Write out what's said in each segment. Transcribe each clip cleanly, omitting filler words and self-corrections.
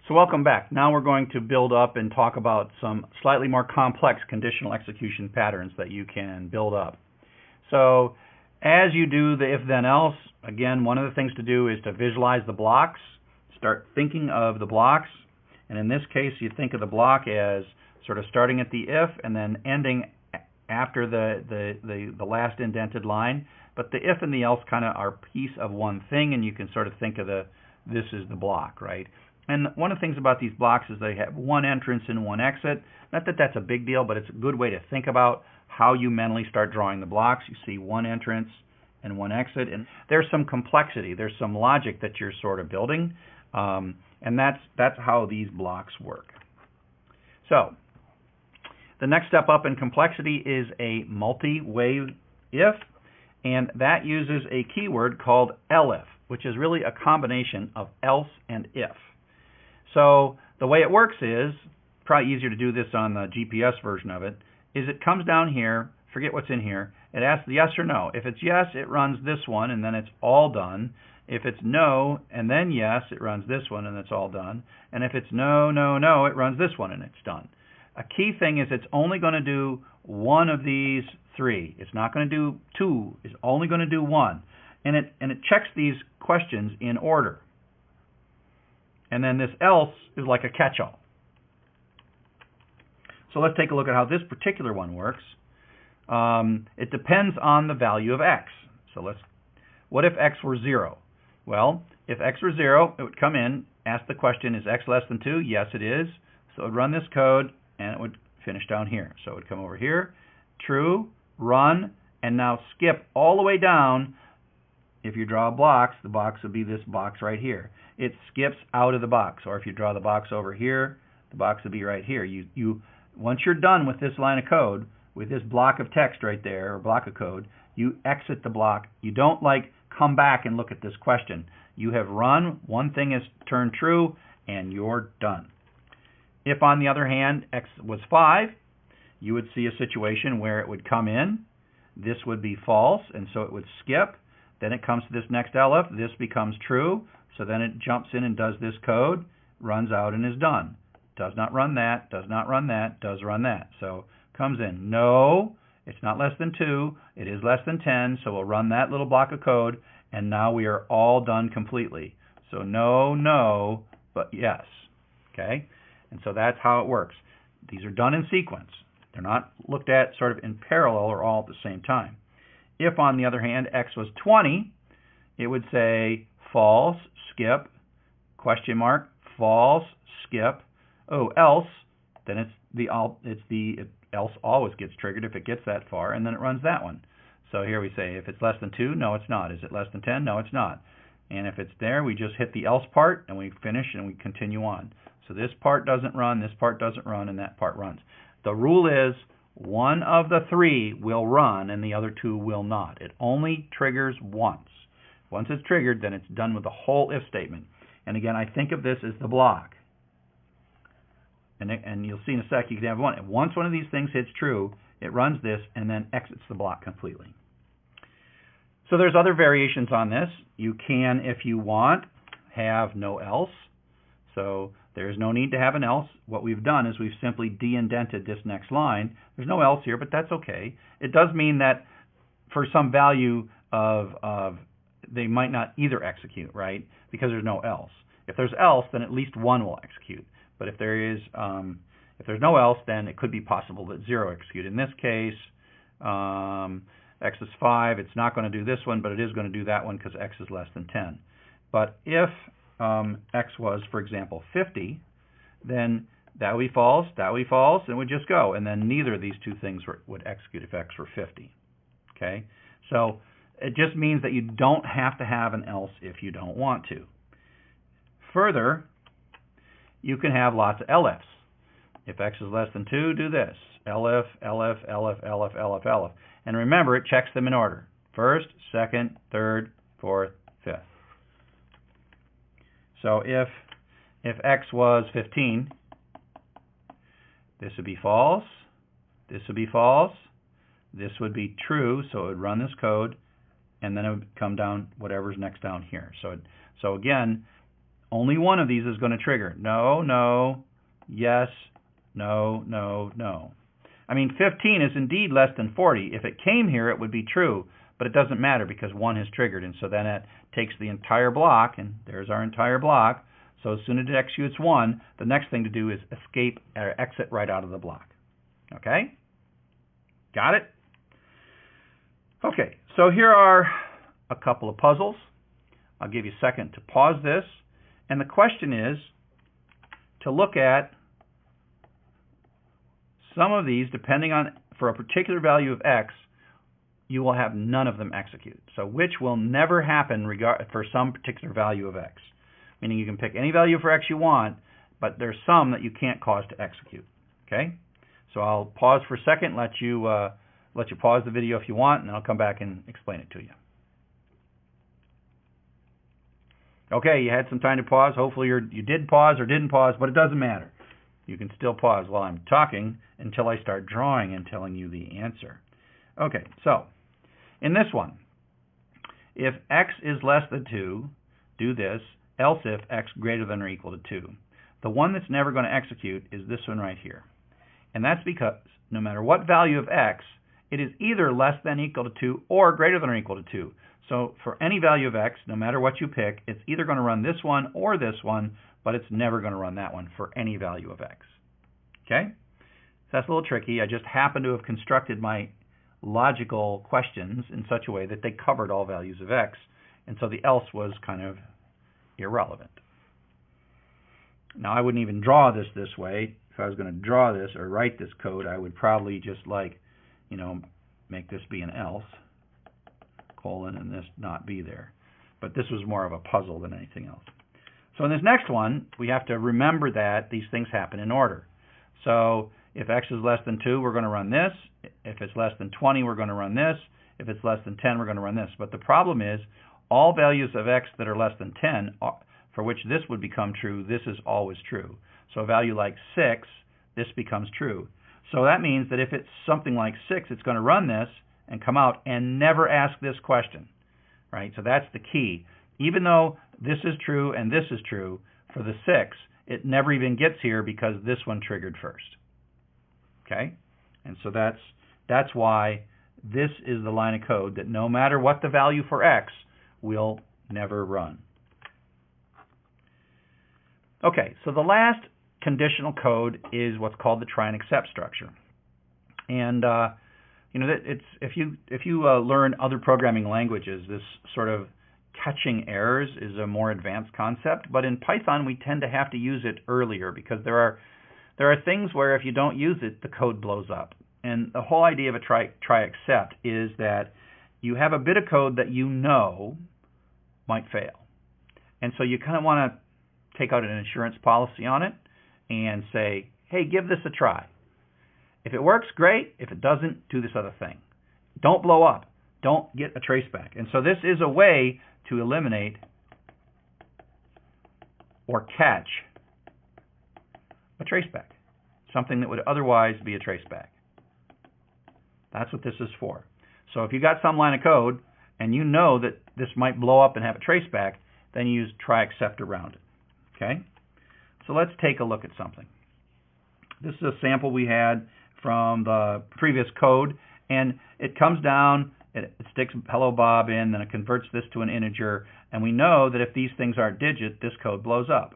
So welcome back. Now we're going to build up and talk about some slightly more complex conditional execution patterns that you can build up. So as you do the if-then-else, again, one of the things to do is to visualize the blocks, start thinking of the blocks, and in this case you think of the block as sort of starting at the if and then ending after the last indented line. But the if and the else kind of are a piece of one thing, and you can sort of think of this is the block, right? And one of the things about these blocks is they have one entrance and one exit. Not that that's a big deal, but it's a good way to think about how you mentally start drawing the blocks. You see one entrance and one exit, and there's some complexity. There's some logic that you're sort of building, and that's how these blocks work. So the next step up in complexity is a multi-way if, and that uses a keyword called elif, which is really a combination of else and if. So the way it works is, probably easier to do this on the GPS version of it, is it comes down here, forget what's in here, it asks yes or no. If it's yes, it runs this one and then it's all done. If it's no and then yes, it runs this one and it's all done. And if it's no, no, no, it runs this one and it's done. A key thing is it's only going to do one of these three. It's not going to do two. It's only going to do one. And it checks these questions in order. And then this else is like a catch-all. So let's take a look at how this particular one works. It depends on the value of x. So what if x were 0? Well, if x were 0, it would come in, ask the question, is x less than 2? Yes, it is. So it would run this code, and it would finish down here. So it would come over here, true, run, and now skip all the way down. If you draw blocks, the box would be this box right here. It skips out of the box. Or if you draw the box over here, the box would be right here. Once you're done with this line of code, with this block of text right there, or block of code, you exit the block. You don't come back and look at this question. You have run, one thing is turned true, and you're done. If, on the other hand, x was 5, you would see a situation where it would come in. This would be false, and so it would skip. Then it comes to this next elif. This becomes true, so then it jumps in and does this code, runs out, and is done. Does not run that, does not run that, does run that. So comes in, no, it's not less than 2, it is less than 10, so we'll run that little block of code, and now we are all done completely. So no, no, but yes. Okay? And so that's how it works. These are done in sequence. They're not looked at sort of in parallel or all at the same time. If, on the other hand, x was 20, it would say false, skip, question mark, false, skip, oh, else, then else always gets triggered if it gets that far, and then it runs that one. So here we say if it's less than 2, no, it's not. Is it less than 10? No, it's not. And if it's there, we just hit the else part, and we finish, and we continue on. So this part doesn't run, this part doesn't run, and that part runs. The rule is one of the three will run, and the other two will not. It only triggers once. Once it's triggered, then it's done with the whole if statement. And again, I think of this as the block. And you'll see in a sec, you can have one. Once one of these things hits true, it runs this and then exits the block completely. So there's other variations on this. You can, if you want, have no else. So there's no need to have an else. What we've done is we've simply de-indented this next line. There's no else here, but that's okay. It does mean that for some value of they might not either execute, right? Because there's no else. If there's else, then at least one will execute. But if there's no else, then it could be possible that 0 execute. In this case, x is 5. It's not going to do this one, but it is going to do that one because x is less than 10. But if x was, for example, 50, then that would be false, that would be false, and it would just go. And then neither of these two things would execute if x were 50. Okay? So it just means that you don't have to have an else if you don't want to. Further, you can have lots of elifs. If x is less than 2, do this. Elif, elif, elif, elif, elif, elif. And remember, it checks them in order. First, second, third, fourth, fifth. So if x was 15, this would be false, this would be false, this would be true, so it would run this code, and then it would come down whatever's next down here. So again, only one of these is going to trigger. No, no, yes, no, no, no. I mean, 15 is indeed less than 40. If it came here, it would be true, but it doesn't matter because 1 has triggered, and so then it takes the entire block, and there's our entire block. So as soon as it executes 1, the next thing to do is escape or exit right out of the block. Okay? Got it? Okay, so here are a couple of puzzles. I'll give you a second to pause this. And the question is to look at some of these, depending on, for a particular value of x, you will have none of them execute. So which will never happen for some particular value of x. Meaning you can pick any value for x you want, but there's some that you can't cause to execute. Okay? So I'll pause for a second, let you pause the video if you want, and I'll come back and explain it to you. Okay, you had some time to pause. Hopefully you did pause or didn't pause, but it doesn't matter. You can still pause while I'm talking until I start drawing and telling you the answer. Okay, so in this one, if x is less than 2, do this, else if x greater than or equal to 2. The one that's never going to execute is this one right here. And that's because no matter what value of x, it is either less than or equal to 2 or greater than or equal to 2. So for any value of x, no matter what you pick, it's either going to run this one or this one, but it's never going to run that one for any value of x. Okay? So that's a little tricky. I just happen to have constructed my logical questions in such a way that they covered all values of x, and so the else was kind of irrelevant. Now I wouldn't even draw this way. If I was going to draw this or write this code, I would probably just make this be an else, colon, and this not be there. But this was more of a puzzle than anything else. So in this next one, we have to remember that these things happen in order. So if x is less than 2, we're going to run this. If it's less than 20, we're going to run this. If it's less than 10, we're going to run this. But the problem is, all values of x that are less than 10, for which this would become true, this is always true. So a value like 6, this becomes true. So that means that if it's something like 6, it's going to run this and come out and never ask this question, right? So that's the key. Even though this is true and this is true, for the 6, it never even gets here because this one triggered first. Okay? And so that's why this is the line of code that no matter what the value for x, will never run. Okay, so the last conditional code is what's called the try and except structure. And if you learn other programming languages, this sort of catching errors is a more advanced concept. But in Python, we tend to have to use it earlier because there are things where if you don't use it, the code blows up. And the whole idea of a try except is that you have a bit of code that you know might fail, and so you kind of want to take out an insurance policy on it and say, hey, give this a try. If it works, great. If it doesn't, do this other thing. Don't blow up. Don't get a traceback. And so this is a way to eliminate or catch a traceback, something that would otherwise be a traceback. That's what this is for. So if you got some line of code and you know that this might blow up and have a traceback, then you use try except around it. Okay? So let's take a look at something. This is a sample we had from the previous code, and it comes down, it sticks hello Bob in, then it converts this to an integer, and we know that if these things aren't digit, this code blows up.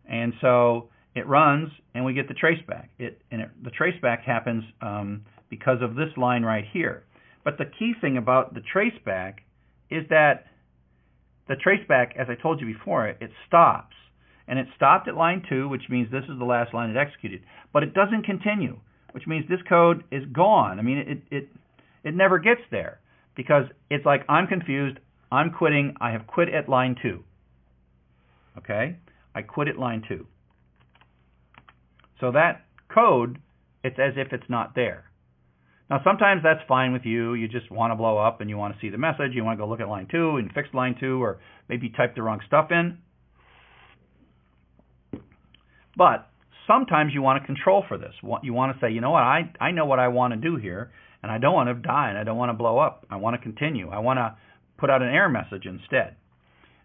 And so it runs, and we get the traceback. The traceback happens because of this line right here. But the key thing about the traceback is that the traceback, as I told you before, it stops. And it stopped at line 2, which means this is the last line it executed. But it doesn't continue, which means this code is gone. I mean, it never gets there because it's like, I'm confused, I'm quitting, I have quit at line 2. Okay? I quit at line 2. So that code, it's as if it's not there. Now, sometimes that's fine with you. You just want to blow up and you want to see the message. You want to go look at line 2 and fix line 2, or maybe type the wrong stuff in. But sometimes you want to control for this. You want to say, you know what, I know what I want to do here, and I don't want to die, and I don't want to blow up. I want to continue. I want to put out an error message instead.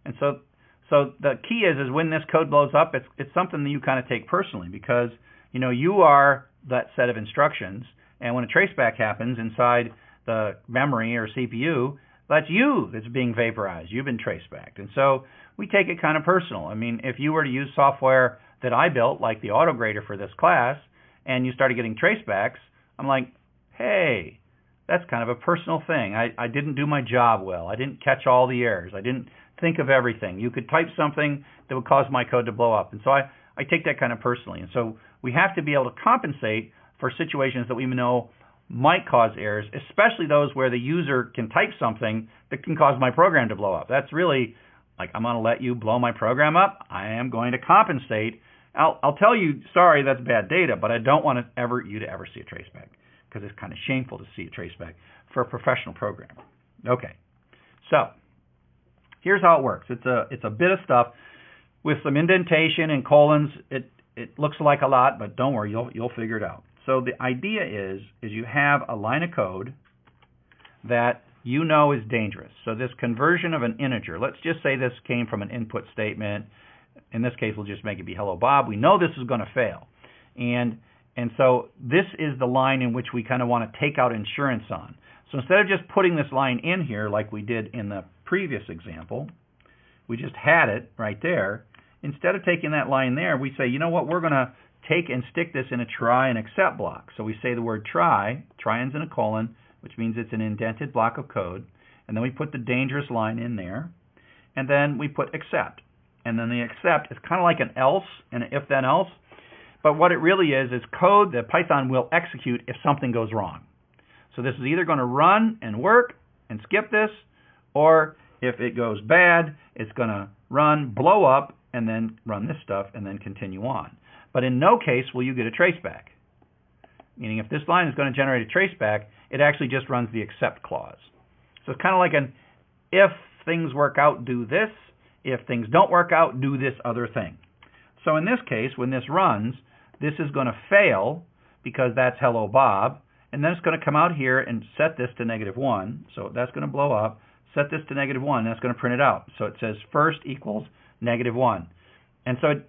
And so So the key is when this code blows up, it's something that you kind of take personally, because you are that set of instructions, and when a traceback happens inside the memory or CPU, that's you that's being vaporized. You've been tracebacked. And so we take it kind of personal. I mean, if you were to use software that I built, like the autograder for this class, and you started getting tracebacks, I'm like, hey, that's kind of a personal thing. I didn't do my job well. I didn't catch all the errors. I didn't think of everything. You could type something that would cause my code to blow up. And so I take that kind of personally. And so we have to be able to compensate for situations that we know might cause errors, especially those where the user can type something that can cause my program to blow up. That's really like, I'm going to let you blow my program up. I am going to compensate. I'll tell you, sorry, that's bad data, but I don't want you to ever see a traceback, because it's kind of shameful to see a traceback for a professional programmer. Okay, so here's how it works. It's a bit of stuff with some indentation and colons. It looks like a lot, but don't worry, you'll figure it out. So the idea is you have a line of code that is dangerous. So this conversion of an integer, let's just say this came from an input statement. In this case, we'll just make it be hello Bob. We know this is going to fail. And so this is the line in which we kind of want to take out insurance on. So instead of just putting this line in here like we did in the previous example, we just had it right there. Instead of taking that line there, we say, you know what, we're going to take and stick this in a try and except block. So we say the word try ends in a colon, which means it's an indented block of code. And then we put the dangerous line in there. And then we put except. And then the except is kind of like an else and an if then else. But what it really is code that Python will execute if something goes wrong. So this is either going to run and work and skip this, or if it goes bad, it's going to run, blow up, and then run this stuff and then continue on. But in no case will you get a traceback. Meaning if this line is going to generate a traceback, it actually just runs the except clause. So it's kind of like an if things work out, do this. If things don't work out, do this other thing. So in this case, when this runs, this is going to fail because that's hello Bob. And then it's going to come out here and set this to -1. So that's going to blow up. Set this to -1. And that's going to print it out. So it says first equals -1. And so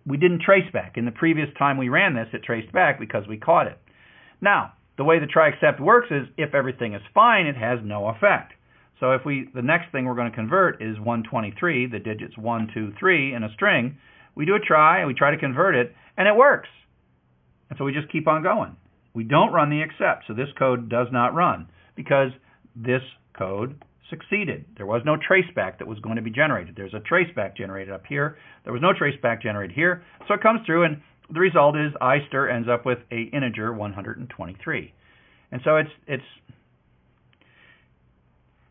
we didn't trace back. In the previous time we ran this, it traced back because we caught it. Now, the way the try except works is if everything is fine, it has no effect. So if the next thing we're going to convert is 123, the digits 1, 2, 3 in a string, we do a try and we try to convert it, and it works. And so we just keep on going. We don't run the except, so this code does not run because this code succeeded. There was no traceback that was going to be generated. There's a traceback generated up here. There was no traceback generated here. So it comes through, and the result is I_stir ends up with a integer 123. And so it's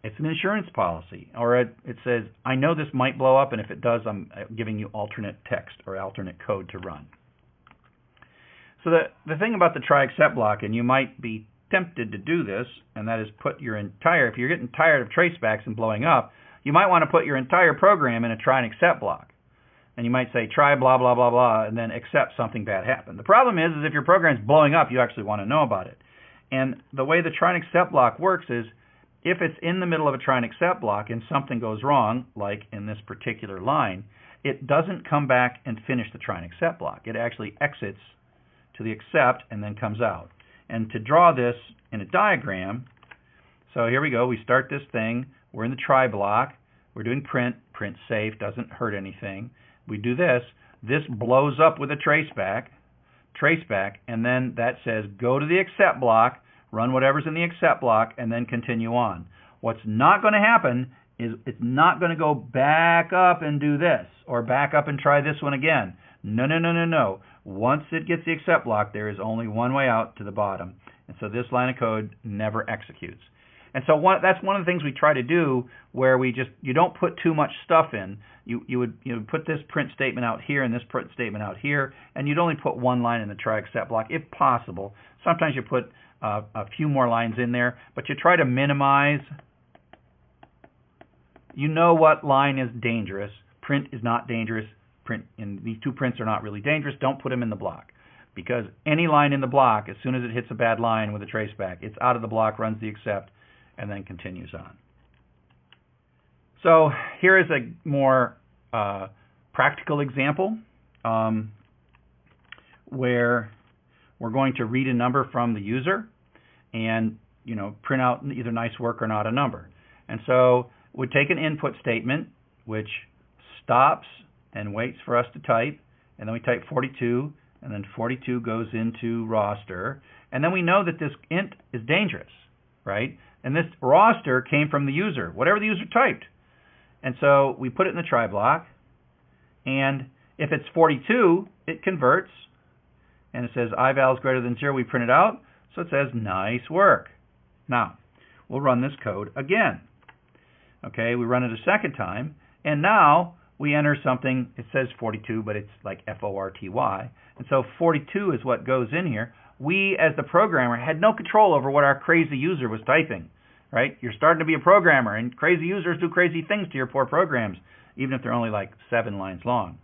an insurance policy, or it says, I know this might blow up, and if it does, I'm giving you alternate text or alternate code to run. So the thing about the try except block, and you might be tempted to do this, and that is put your entire, if you're getting tired of tracebacks and blowing up, you might want to put your entire program in a try and except block. And you might say try blah, blah, blah, blah, and then except something bad happened. The problem is if your program's blowing up, you actually want to know about it. And the way the try and except block works is if it's in the middle of a try and except block and something goes wrong, like in this particular line, it doesn't come back and finish the try and except block. It actually exits to the except and then comes out. And to draw this in a diagram, so here we go, we start this thing, we're in the try block, we're doing print safe, doesn't hurt anything. We do this blows up with a traceback, and then that says go to the except block, run whatever's in the except block, and then continue on. What's not going to happen is it's not going to go back up and do this, or back up and try this one again. No. Once it gets the except block, there is only one way out to the bottom. And so this line of code never executes. And so that's one of the things we try to do, where you don't put too much stuff in. You would put this print statement out here and this print statement out here, and you'd only put one line in the try except block if possible. Sometimes you put a few more lines in there, but you try to minimize. You know what line is dangerous. Print is not dangerous. These two prints are not really dangerous. Don't put them in the block, because any line in the block, as soon as it hits a bad line with a traceback, it's out of the block, runs the except, and then continues on. So here is a more practical example where we're going to read a number from the user and print out either nice work or not a number. And so we take an input statement which stops and waits for us to type, and then we type 42, and then 42 goes into roster, and then we know that this int is dangerous, right? And this roster came from the user, whatever the user typed. And so we put it in the try block, and if it's 42, it converts, and it says ival is greater than 0, we print it out, so it says nice work. Now, we'll run this code again. Okay, we run it a second time, and now we enter something, it says 42, but it's like F-O-R-T-Y, and so 42 is what goes in here. We, as the programmer, had no control over what our crazy user was typing, right? You're starting to be a programmer, and crazy users do crazy things to your poor programs, even if they're only like 7 lines long.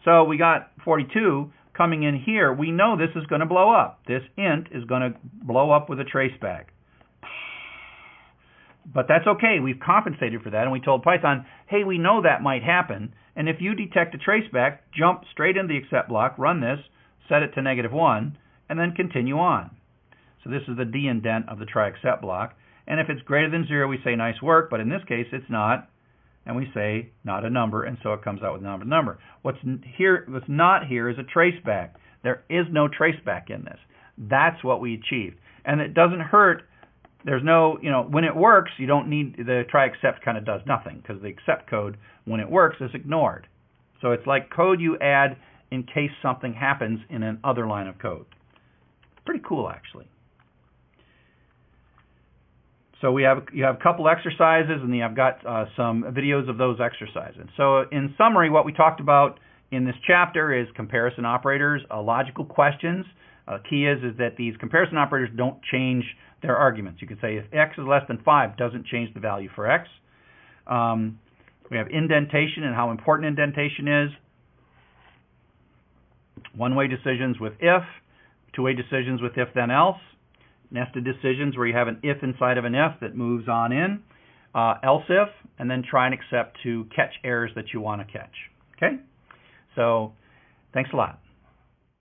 So we got 42 coming in here. We know this is going to blow up. This int is going to blow up with a traceback. But that's okay. We've compensated for that, and we told Python, hey, we know that might happen, and if you detect a traceback, jump straight into the except block, run this, set it to -1, and then continue on. So this is the de-indent of the try except block, and if it's greater than 0, we say nice work, but in this case it's not, and we say not a number, and so it comes out with not a number. What's not here is a traceback. There is no traceback in this. That's what we achieved, and it doesn't hurt. There's no, when it works, you don't need, the try except kind of does nothing, because the except code, when it works, is ignored. So it's like code you add in case something happens in an other line of code. Pretty cool, actually. So you have a couple exercises, and I've got some videos of those exercises. So in summary, what we talked about in this chapter is comparison operators, logical questions. Key is that these comparison operators don't change their arguments. You could say if x is less than 5, doesn't change the value for x. We have indentation and how important indentation is. One-way decisions with if, two-way decisions with if then else. Nested decisions where you have an if inside of an if that moves on in. Else if, and then try and except to catch errors that you want to catch. Okay? So, thanks a lot.